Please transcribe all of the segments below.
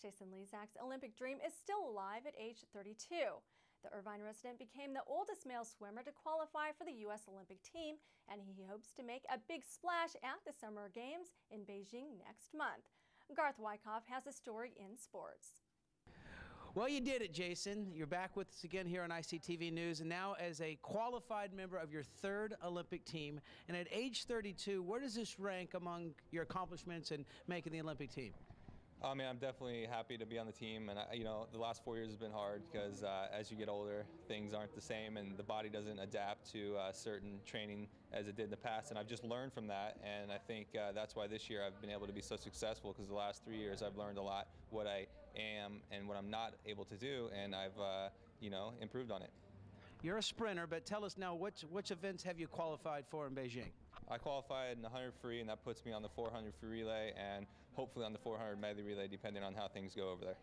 Jason Lezak's Olympic dream is still alive at age 32. The Irvine resident became the oldest male swimmer to qualify for the U.S. Olympic team, and he hopes to make a big splash at the Summer Games in Beijing next month. Garth Wyckoff has a story in sports. Well, you did it, Jason. You're back with us again here on ICTV News, and now as a qualified member of your third Olympic team. And at age 32, where does this rank among your accomplishments in making the Olympic team? I mean, I'm definitely happy to be on the team, and the last 4 years has been hard because as you get older, things aren't the same, and the body doesn't adapt to certain training as it did in the past. And I've just learned from that, and I think that's why this year I've been able to be so successful, because the last 3 years I've learned a lot what I am and what I'm not able to do, and I've improved on it. You're a sprinter, but tell us now, which events have you qualified for in Beijing? I qualified in the 100 free, and that puts me on the 400 free relay and hopefully on the 400 medley relay, depending on how things go over there.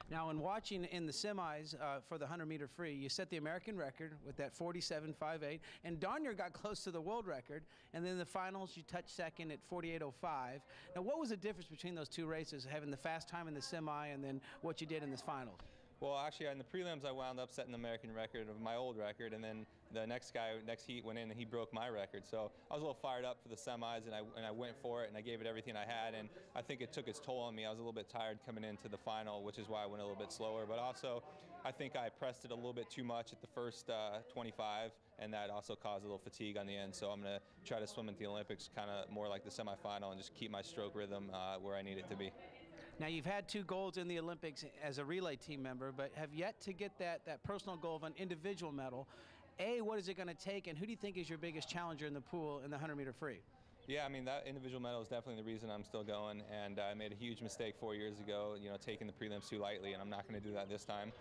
Now, in watching in the semis for the 100-meter free, you set the American record with that 47.58, and darn near got close to the world record. And then in the finals, you touched second at 48.05. Now, what was the difference between those two races, having the fast time in the semi and then what you did in the finals? Well, actually, in the prelims, I wound up setting the American record of my old record, and then the next heat went in, and he broke my record. So I was a little fired up for the semis, and I went for it, and I gave it everything I had, and I think it took its toll on me. I was a little bit tired coming into the final, which is why I went a little bit slower. But also, I think I pressed it a little bit too much at the first 25, and that also caused a little fatigue on the end. So I'm going to try to swim at the Olympics kind of more like the semifinal and just keep my stroke rhythm where I need it to be. Now, you've had 2 golds in the Olympics as a relay team member, but have yet to get that personal goal of an individual medal. What is it going to take, and who do you think is your biggest challenger in the pool in the 100-meter free? Yeah, I mean, that individual medal is definitely the reason I'm still going, and I made a huge mistake 4 years ago, taking the prelims too lightly, and I'm not going to do that this time.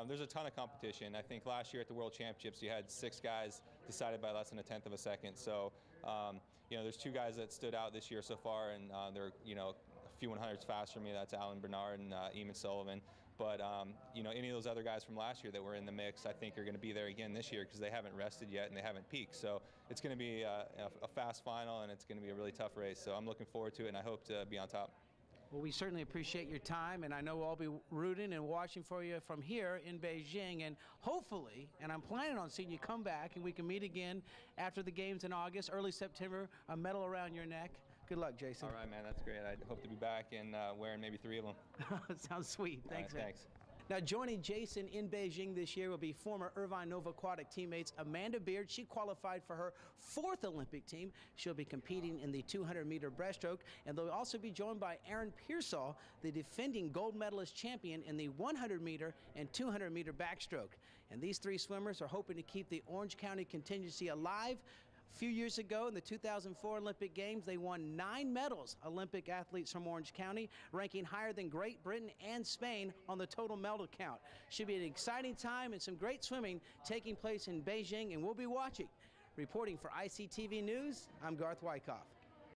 There's a ton of competition. I think last year at the World Championships, you had 6 guys decided by less than 1/10 of a second. So, there's 2 guys that stood out this year so far, and they're, a few 100s faster than me. That's Alan Bernard and Eamon Sullivan. But, any of those other guys from last year that were in the mix, I think are going to be there again this year because they haven't rested yet and they haven't peaked. So it's going to be a fast final, and it's going to be a really tough race. So I'm looking forward to it, and I hope to be on top. Well, we certainly appreciate your time, and I know we'll all be rooting and watching for you from here in Beijing, and hopefully, and I'm planning on seeing you come back, and we can meet again after the games in August, early September, a medal around your neck. Good luck, Jason. All right, man, that's great. I hope to be back and wearing maybe 3 of them. Sounds sweet. Thanks, right, thanks. Now, joining Jason in Beijing this year will be former Irvine Nova Aquatic teammates Amanda Beard. She qualified for her 4th Olympic team. She'll be competing in the 200-meter breaststroke, and they'll also be joined by Aaron Pearsall, the defending gold medalist champion in the 100-meter and 200-meter backstroke. And these 3 swimmers are hoping to keep the Orange County contingency alive. A few years ago in the 2004 Olympic Games, they won 9 medals, Olympic athletes from Orange County, ranking higher than Great Britain and Spain on the total medal count. Should be an exciting time and some great swimming taking place in Beijing, and we'll be watching. Reporting for ICTV News, I'm Garth Wyckoff.